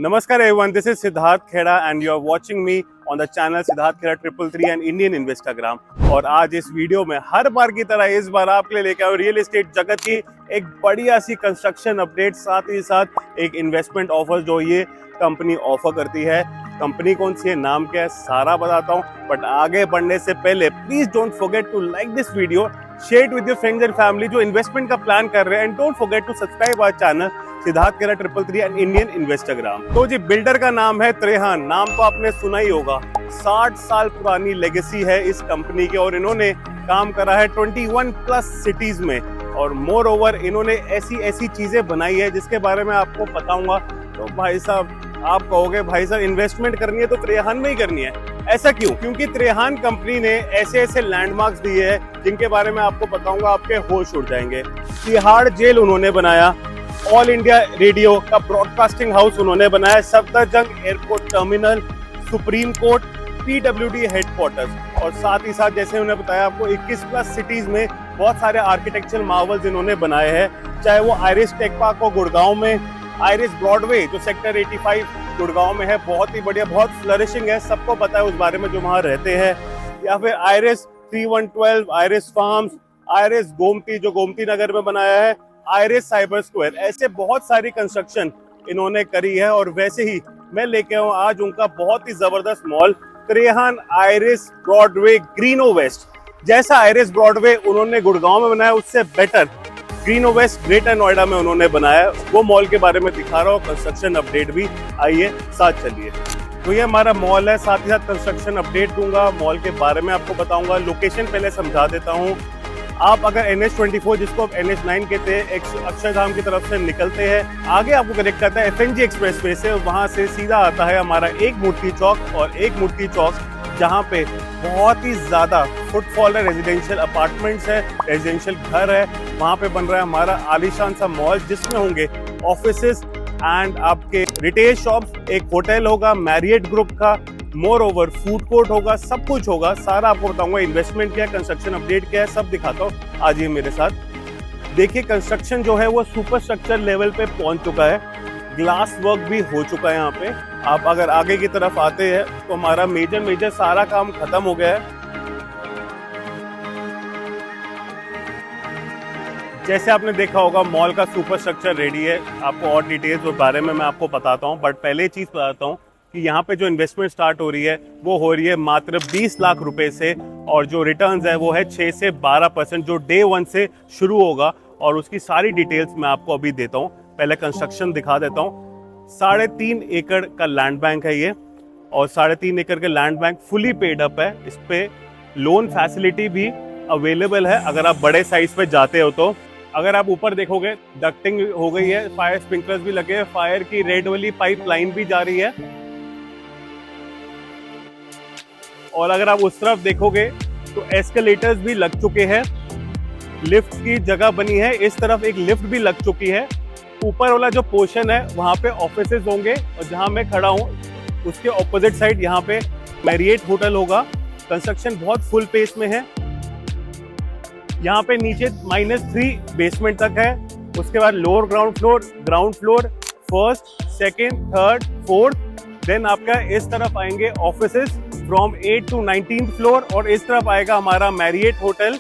Namaskar everyone, this is Siddharth Kheda and you are watching me on the channel Siddharth Kheda 333 and Indian Investogram। और आज इस video में हर बार की तरह इस बार आपके लिए लेकर आया रियल एस्टेट जगत की एक बढ़िया सी कंस्ट्रक्शन अपडेट, साथ ही साथ एक इन्वेस्टमेंट ऑफर जो ये कंपनी ऑफर करती है। कंपनी कौन सी है, नाम क्या है, सारा बताता हूँ। बट आगे बढ़ने से पहले please don't forget to like this video, share it with your friends and family जो इन्वेस्टमेंट का प्लान कर रहे हैं, and don't forget to subscribe our channel Siddharth Khera 333 and Indian Investogram. तो जी बिल्डर का नाम है त्रेहान, नाम तो आपने सुना ही होगा। 60 साल पुरानी लेगेसी है इस कंपनी के और इन्होंने काम करा है 21 प्लस सिटीज में। और मोर ओवर इन्होंने ऐसी चीजें बनाई है जिसके बारे में आपको बताऊंगा। तो भाई साहब आप कहोगे भाई साहब इन्वेस्टमेंट करनी है तो त्रेहान में ही करनी है, ऐसा क्यों? क्योंकि त्रेहान कंपनी ने ऐसे लैंडमार्क्स दिए हैं जिनके बारे में आपको बताऊंगा, आपके होश उड़ जाएंगे। तिहाड़ जेल उन्होंने बनाया, ऑल इंडिया रेडियो का ब्रॉडकास्टिंग हाउस उन्होंने बनाया, Safdarjung airport terminal, supreme court, PWD headquarters, और साथ ही साथ जैसे उन्होंने बताया आपको 21 प्लस सिटीज में बहुत सारे आर्किटेक्चरल मार्वल्स इन्होंने बनाए हैं। चाहे वो आइरिस टेक पार्क हो गुड़गांव में, आइरिस ब्रॉडवे जो सेक्टर 85 गुड़गांव में है, बहुत ही बढ़िया, बहुत फ्लरिशिंग है, सबको पता है उस बारे में जो वहाँ रहते हैं। या फिर iris 3112, iris farms, iris Gomti जो गोमती नगर में बनाया है, आइरिस साइबर स्क्वायर, ऐसे बहुत सारी कंस्ट्रक्शन इन्होंने करी है। और वैसे ही मैं लेके आऊँ आज उनका बहुत ही जबरदस्त mall Trehan Iris Broadway Greno West. जैसा आइरिस ब्रॉडवे उन्होंने गुड़गांव में बनाया उससे better Greno West Greater Noida में उन्होंने बनाया, वो मॉल के बारे में दिखा रहा हूँ, कंस्ट्रक्शन अपडेट भी। आइए साथ चलिए। तो ये हमारा मॉल है, साथ ही साथ कंस्ट्रक्शन अपडेट दूंगा, मॉल के बारे में आपको बताऊंगा। लोकेशन पहले समझा देता हूँ। आप अगर NH24 जिसको आप NH9 कहते हैं अक्षरधाम की तरफ से निकलते हैं, आगे आपको कनेक्ट करता है FNG एक्सप्रेसवे से, वहां से सीधा आता है हमारा एक मूर्ति चौक। और एक मूर्ति चौक जहां पे बहुत ही ज्यादा फुटफॉल है, रेजिडेंशियल अपार्टमेंट्स है, रेजिडेंशियल घर है, वहां पे बन रहा है हमारा आलीशान सा मॉल जिसमें होंगे ऑफिसेस एंड आपके रिटेल शॉप्स, एक होटल होगा मैरियट ग्रुप का, मोर ओवर फूड कोर्ट होगा, सब कुछ होगा। सारा आपको बताऊंगा, इन्वेस्टमेंट क्या है, कंस्ट्रक्शन अपडेट क्या है, सब दिखाता हूँ। आज ये मेरे साथ देखिए, कंस्ट्रक्शन जो है वो सुपर स्ट्रक्चर लेवल पे पहुंच चुका है, ग्लास वर्क भी हो चुका है यहाँ पे। आप अगर आगे की तरफ आते हैं तो हमारा मेजर सारा काम खत्म हो गया है। जैसे आपने देखा होगा मॉल का सुपर स्ट्रक्चर रेडी है। आपको और डिटेल्स के बारे में मैं आपको बताता हूँ, बट पहले चीज बताता हूँ कि यहाँ पे जो इन्वेस्टमेंट स्टार्ट हो रही है वो हो रही है मात्र 20 लाख रुपए से, और जो रिटर्न्स है वो है 6 से 12% जो डे 1 से शुरू होगा। और उसकी सारी डिटेल्स मैं आपको अभी देता हूँ। पहले कंस्ट्रक्शन दिखा देता हूँ। 3.5 एकड़ का लैंड बैंक है ये, और 3.5 एकड़ के land bank fully paid up है। इस पे लोन फैसिलिटी भी अवेलेबल है अगर आप बड़े साइज पे जाते हो तो। अगर आप ऊपर देखोगे डक्टिंग हो गई है, फायर स्प्रिंकलर्स भी लगे हैं, फायर की रेड वाली पाइपलाइन भी जा रही है। और अगर आप उस तरफ देखोगे तो एस्केलेटर्स भी लग चुके हैं, लिफ्ट की जगह बनी है, इस तरफ एक लिफ्ट भी लग चुकी है। ऊपर वाला जो पोर्शन है वहां पे ऑफिसेज होंगे, और जहां मैं खड़ा हूं उसके ऑपोजिट साइड यहाँ पे मैरियट होटल होगा। कंस्ट्रक्शन बहुत फुल पेस में है। यहाँ पे नीचे -3 बेसमेंट तक है, उसके बाद lower ground floor, first, second, third, fourth, then आपका इस तरफ आएंगे offices from 8 to 19th floor, और इस तरफ आएगा हमारा मैरियट होटल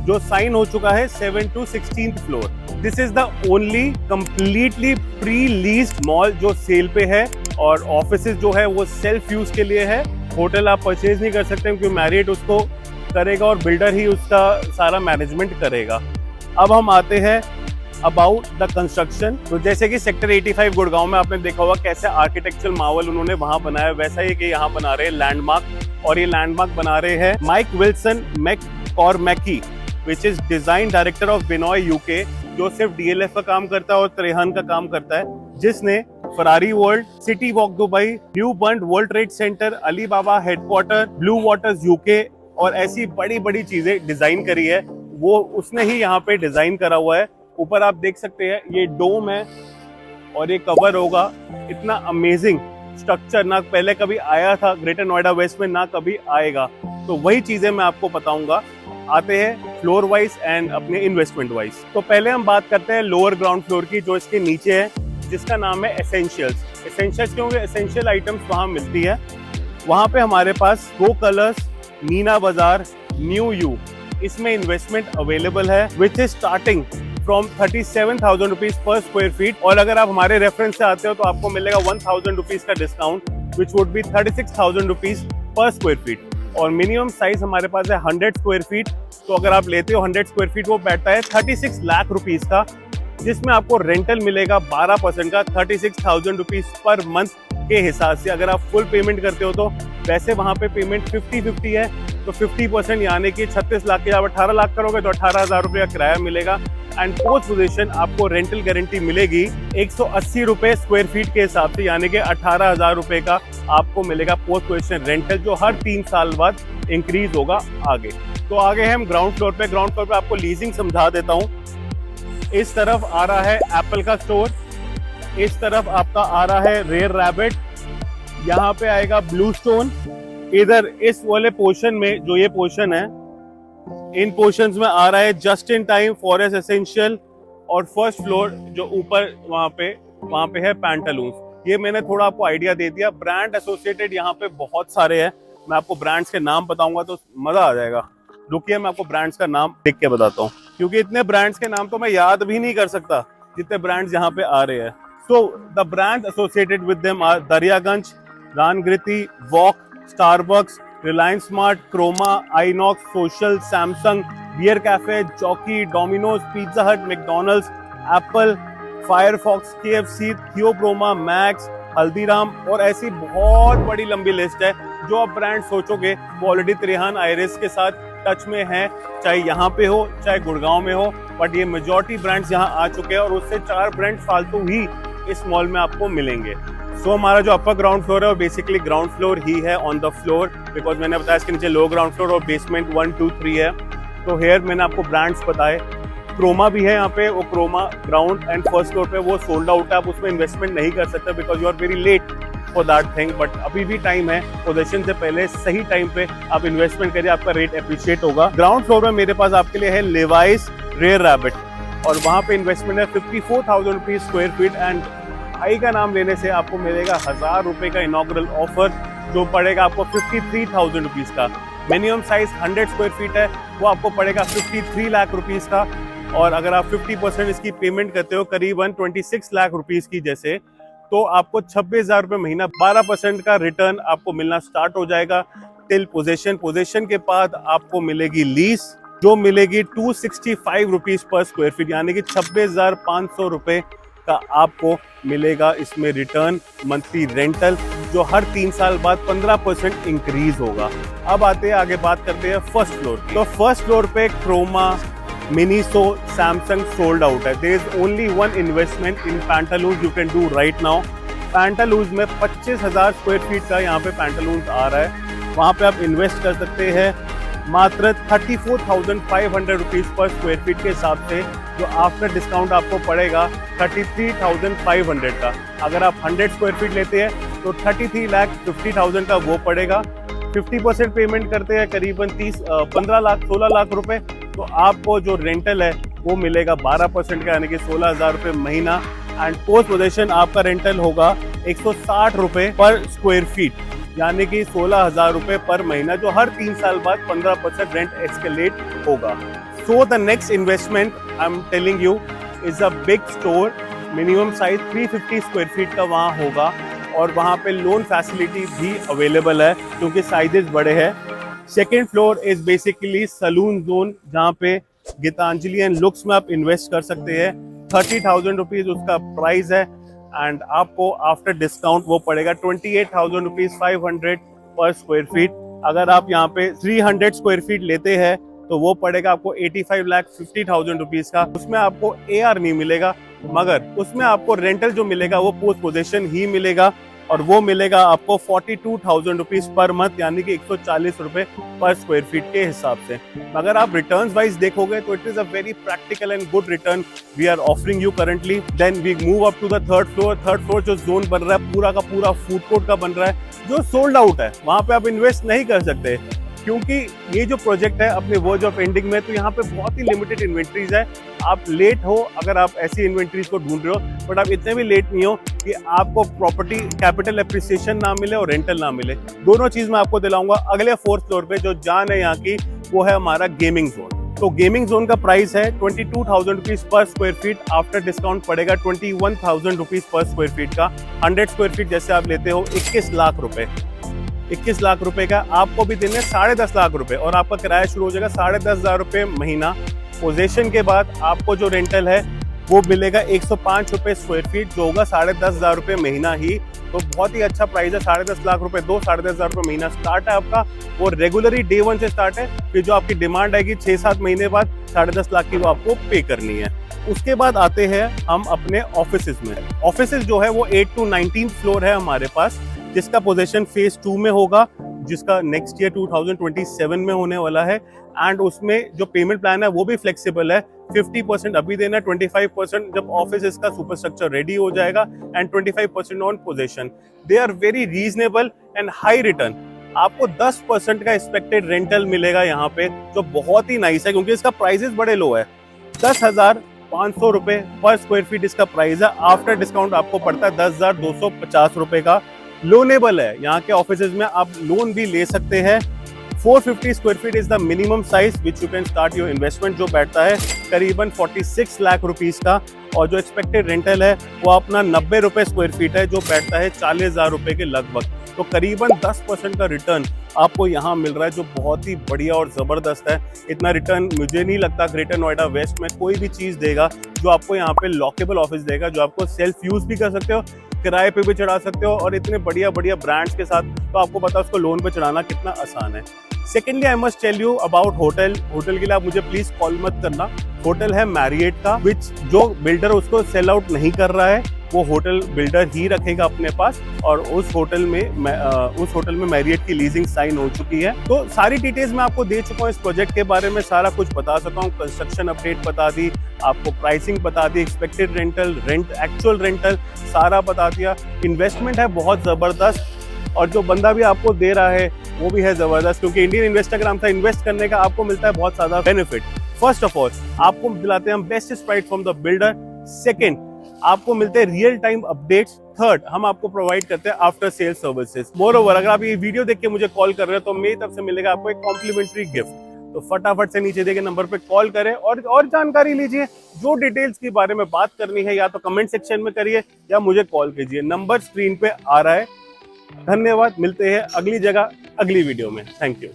जो साइन हो चुका है 7 to 16th floor. This is the only completely pre leased mall जो सेल पे है, और ऑफिसेज जो है वो सेल्फ यूज के लिए है। होटल आप परचेज नहीं कर सकते क्योंकि मैरियट उसको करेगा और बिल्डर ही उसका सारा मैनेजमेंट करेगा। अब हम आते हैं अबाउट द कंस्ट्रक्शन। तो जैसे कि सेक्टर 85 गुड़गांव में आपने देखा होगा कैसे आर्किटेक्चरल मार्वल उन्होंने वहां बनाया, वैसा ही कि यहाँ बना रहे हैं लैंडमार्क। और ये लैंडमार्क बना रहे हैं Mike Wilson McCormack, which is design director of Benoy UK, जो सिर्फ DLF का काम करता है और त्रेहान का काम करता है, जिसने Ferrari world, city walk Dubai, new burn world trade centre, Alibaba headquarter, blue waters UK और ऐसी बड़ी चीजें डिजाइन करी है, वो उसने ही यहाँ पे डिजाइन करा हुआ है। ऊपर आप देख सकते हैं ये डोम है और ये कवर होगा। इतना अमेजिंग स्ट्रक्चर ना पहले कभी आया था ग्रेटर नोएडा वेस्ट में, ना कभी आएगा। तो वही चीजें मैं आपको बताऊंगा। आते हैं फ्लोर वाइज एंड अपने इन्वेस्टमेंट वाइज। तो पहले हम बात करते हैं लोअर ग्राउंड फ्लोर की, जो इसके नीचे है, जिसका नाम है एसेंशियल्स। एसेंशियल्स क्योंकि एसेंशियल आइटम्स वहाँ मिलती है। वहाँ पे हमारे पास गो कलर्स, मीना बाजार, न्यू यू, इसमें इन्वेस्टमेंट अवेलेबल है which is starting from 37,000 rupees per square feet. और अगर आप हमारे रेफरेंस से आते हो तो आपको मिलेगा 1,000 रुपीज का discount which would be 36,000 rupees per square feet. और मिनिमम साइज हमारे पास है 100 स्क्वायर फीट। तो अगर आप लेते हो 100 स्क्वायर फीट, वो बैठता है 36 लाख रुपीज का, जिसमें आपको रेंटल मिलेगा 12% का 36,000 रुपीज पर मंथ के हिसाब से। अगर आप फुल पेमेंट करते हो तो वैसे वहाँ पे पेमेंट 50-50 है, तो 50% यानी कि 36 लाख के आप 18 लाख करोगे तो 18,000 रुपये का किराया मिलेगा। एंड पोस्ट पोजीशन आपको रेंटल गारंटी मिलेगी 180 रुपए स्क्वायर फीट के हिसाब से, यानी कि 18,000 रुपये का आपको मिलेगा पोस्ट पोजीशन रेंटल, जो हर 3 साल बाद इंक्रीज होगा आगे। तो आगे है हम ग्राउंड फ्लोर पे। ग्राउंड फ्लोर पे आपको लीजिंग समझा देता हूँ। इस तरफ आ रहा है एप्पल का स्टोर, इस तरफ आपका आ रहा है रेयर रैबिट, यहाँ पे आएगा ब्लू स्टोन। इधर इस वाले पोर्शन में जो ये पोर्शन है, इन पोर्शंस में आ रहा है just in time, forest essential. और फर्स्ट फ्लोर जो ऊपर वहाँ पे है पैंटालून्स। ये मैंने थोड़ा आपको आइडिया दे दिया। ब्रांड एसोसिएटेड यहाँ पे बहुत सारे हैं, मैं आपको ब्रांड्स के नाम बताऊंगा तो मजा आ जाएगा। रुकिए मैं आपको ब्रांड्स का नाम लिख के बताता हूँ, क्योंकि इतने ब्रांड्स के नाम तो मैं याद भी नहीं कर सकता जितने ब्रांड्स यहाँ पे आ रहे हैं। So the brands associated with them are Daryaganj, रानगृति, walk, Starbucks, Reliance Smart, Croma, INOX, Social, Samsung, Beer Cafe, Jockey, Domino's, Pizza Hut, McDonald's, Apple, Firefox, KFC, Theobroma, Max, Haldiram, और ऐसी बहुत बड़ी लंबी लिस्ट है। जो आप ब्रांड सोचोगे वो ऑलरेडी त्रिहान आइरिस के साथ टच में है, चाहे यहाँ पे हो चाहे गुड़गांव में हो, बट ये मेजॉरिटी ब्रांड्स यहाँ आ चुके हैं और उससे 4 ब्रांड फालतू ही इस मॉल में आपको मिलेंगे। सो हमारा जो अपर ग्राउंड फ्लोर है वो बेसिकली ग्राउंड फ्लोर ही है ऑन द फ्लोर, बिकॉज मैंने बताया इसके नीचे लो ग्राउंड फ्लोर और बेसमेंट 1, 2, 3 है। तो हेयर मैंने आपको ब्रांड्स बताए। क्रोमा भी है यहाँ पे, वो Croma ground and first floor पे वो सोल्ड आउट है, आप उसमें इन्वेस्टमेंट नहीं कर सकते because you are very late for that thing. But अभी भी टाइम है, पोजीशन से पहले सही टाइम पे आप इन्वेस्टमेंट करिए, आपका रेट अप्रिशिएट होगा। ग्राउंड फ्लोर में मेरे पास आपके लिए है लेवाइस, रेयर रैबिट, और वहाँ पे इन्वेस्टमेंट है 54,000 rupees square feet. And I का नाम लेने से आपको मिलेगा 1,000 रुपये का इनॉग्रल ऑफर, जो पड़ेगा आपको 53,000 रुपीज का। मिनिमम साइज 100 स्क्वायर फीट है, वो आपको पड़ेगा 53 लाख रुपीज का। और अगर आप 50% इसकी पेमेंट करते हो, करीबन 26 लाख रुपीज की जैसे, तो आपको 26,000 रुपये महीना 12% का रिटर्न आपको मिलना स्टार्ट हो जाएगा टिल पोजेशन। पोजेशन के बाद आपको मिलेगी लीज, जो मिलेगी 265 रुपीज पर स्क्वायर फीट, यानी कि 26,500 रुपये का आपको मिलेगा इसमें रिटर्न मंथली रेंटल, जो हर 3 साल बाद 15% इंक्रीज होगा। अब आते हैं आगे, बात करते हैं फर्स्ट फ्लोर की। तो फर्स्ट फ्लोर पे Croma, Miniso, Samsung sold out है। There is only one investment in Pantaloons you can do right now. Pantaloons में 25,000 स्क्वायर फीट का यहाँ पे पैंटालून्स आ रहा है, वहाँ पे आप इन्वेस्ट कर सकते हैं मात्र 34,500 रुपीज पर स्क्वायर फीट के हिसाब से, जो आफ्टर डिस्काउंट आपको पड़ेगा 33,500 का। अगर आप 100 स्क्वायर फीट लेते हैं तो 33,50,000 का वो पड़ेगा। 50% पेमेंट करते हैं करीबन 16 लाख रुपए, तो आपको जो रेंटल है वो मिलेगा 12% का, यानी कि 16,000 रुपये महीना। एंड पोस्ट पोजीशन आपका रेंटल होगा 160 रुपये पर स्क्वायर फीट, यानी कि 16,000 रुपये पर महीना, जो हर 3 साल बाद 15% रेंट एस्केलेट होगा। So the next investment I am telling you is a big store. Minimum size 350 square feet का वहाँ होगा, और वहाँ पे लोन फैसिलिटी भी अवेलेबल है क्योंकि साइजेस बड़े हैं। Second floor is basically salon zone, जहाँ पे गीतांजलि एंड लुक्स में आप इन्वेस्ट कर सकते हैं। 30,000 रुपीज उसका प्राइस है, एंड आपको आफ्टर डिस्काउंट वो पड़ेगा 28,000 रुपीज 500 पर स्क्वायर फीट। अगर आप यहाँ पे 300 स्क्वायर फीट लेते हैं तो वो पड़ेगा आपको 85,50,000 रुपीज का। उसमें आपको AR नहीं मिलेगा, मगर उसमें आपको रेंटल जो मिलेगा वो पोस्ट पोजीशन ही मिलेगा, और वो मिलेगा आपको 42,000 रुपीज पर मंथ, यानी कि 140 रुपए पर स्क्वायर फीट के हिसाब से। अगर आप रिटर्न्स वाइज देखोगे तो it is a very practical and good return we are offering you currently. Then we move up to the third floor. Third floor जो जोन बन रहा है पूरा का पूरा फूड कोर्ट का बन रहा है, जो सोल्ड आउट है, वहां पे आप इन्वेस्ट नहीं कर सकते। क्योंकि ये जो प्रोजेक्ट है अपने वर्ज ऑफ एंडिंग में, तो यहाँ पे बहुत ही लिमिटेड इन्वेंट्रीज है। आप लेट हो अगर आप ऐसी इन्वेंट्रीज को ढूंढ रहे हो, बट आप इतने भी लेट नहीं हो कि आपको प्रॉपर्टी कैपिटल एप्रिसिएशन ना मिले और रेंटल ना मिले। दोनों चीज मैं आपको दिलाऊंगा। अगले 4th फ्लोर पे जो जान है यहाँ की, वो है हमारा गेमिंग जोन। तो गेमिंग जोन का प्राइस है 22,000 rupees per square feet. After discount पड़ेगा 21,000 रुपीज पर स्क्वायर फीट का। 100 स्क्वायर फीट जैसे आप लेते हो 21 लाख रुपए। 21 लाख रुपए का आपको भी देने 10.5 लाख रुपए, और आपका किराया शुरू हो जाएगा 10,500 रुपए महीना। पोजेशन के बाद आपको जो रेंटल है वो मिलेगा 105 रुपए स्क्वायर फीट, जो होगा 10,500 रुपए महीना ही। तो बहुत ही अच्छा प्राइस है। 10.5 लाख रुपए 10,500 रुपए महीना स्टार्ट है आपका। वो रेगुलरली डे 1 से स्टार्ट है। फिर जो आपकी डिमांड आएगी 6-7 महीने बाद 10.5 लाख की, वो आपको पे करनी है। उसके बाद आते हैं हम अपने ऑफिसेज में। ऑफिसेज जो है वो 8 to 19 फ्लोर है हमारे पास, जिसका पोजीशन फेज 2 में होगा, जिसका नेक्स्ट ईयर 2027 में होने वाला है। एंड उसमें जो पेमेंट प्लान है वो भी फ्लेक्सिबल है। 50% अभी देना, 25% जब ऑफिस इसका सुपरस्ट्रक्चर रेडी हो जाएगा, and 25% on position. They are very reasonable and high return. आपको 10% का एक्सपेक्टेड रेंटल मिलेगा यहाँ पे, जो बहुत ही नाइस है क्योंकि इसका प्राइसेस बड़े लो है। 10,500 रुपए पर स्क्वायर फीट इसका प्राइस है। आफ्टर डिस्काउंट आपको पड़ता है 10,250 रुपए का। लोनेबल है, यहाँ के ऑफिसेज में आप लोन भी ले सकते हैं। 450 square feet is the minimum size which you can start your investment, जो बैठता है करीबन 46 लाख रुपीस का। और जो एक्सपेक्टेड रेंटल है वो अपना 90 रुपए स्क्वायर फीट है, जो बैठता है 40,000 रुपए के लगभग। तो करीबन 10% का रिटर्न आपको यहाँ मिल रहा है, जो बहुत ही बढ़िया और जबरदस्त है। इतना रिटर्न मुझे नहीं लगता ग्रेटर नोएडा वेस्ट में कोई भी चीज देगा, जो आपको यहाँ पे लॉकेबल ऑफिस देगा, जो आपको सेल्फ यूज भी कर सकते हो, किराए पे भी चढ़ा सकते हो, और इतने बढ़िया बढ़िया ब्रांड्स के साथ। तो आपको पता है उसको लोन पे चढ़ाना कितना आसान है। Secondly I must tell you about hotel. Hotel के लिए आप मुझे प्लीज कॉल मत करना। होटल है मैरिएट का, विच जो बिल्डर उसको सेल आउट नहीं कर रहा है, वो होटल बिल्डर ही रखेगा अपने पास। और उस होटल में मैरिएट की लीजिंग साइन हो चुकी है। तो सारी डिटेल्स मैं आपको दे चुका हूँ इस प्रोजेक्ट के बारे में, सारा कुछ बता सका हूँ। कंस्ट्रक्शन अपडेट बता दी, आपको प्राइसिंग बता दी, एक्सपेक्टेड रेंटल, एक्चुअल रेंटल सारा बता दिया। इन्वेस्टमेंट है बहुत जबरदस्त, और जो बंदा भी आपको दे रहा है वो भी है जबरदस्त, क्योंकि इंडियन इन्वेस्टाग्राम से इन्वेस्ट करने का आपको मिलता है बहुत ज्यादा बेनिफिट। फर्स्ट ऑफ ऑल आपको दिलाते हैं हम best price from the builder. Second, आपको मिलते हैं रियल टाइम अपडेट्स। थर्ड, हम आपको प्रोवाइड करते हैं after sale services. More over, अगर आप ये वीडियो देख के मुझे कॉल कर रहे हो तो मेरी तरफ से मिलेगा आपको एक कॉम्प्लीमेंट्री गिफ्ट। तो फटाफट से नीचे दिए गए नंबर पे कॉल करें और जानकारी लीजिए। जो डिटेल्स के बारे में बात करनी है, या तो कमेंट सेक्शन में करिए या मुझे कॉल कीजिए। नंबर स्क्रीन पे आ रहा है। धन्यवाद, मिलते हैं अगली जगह अगली वीडियो में। Thank you.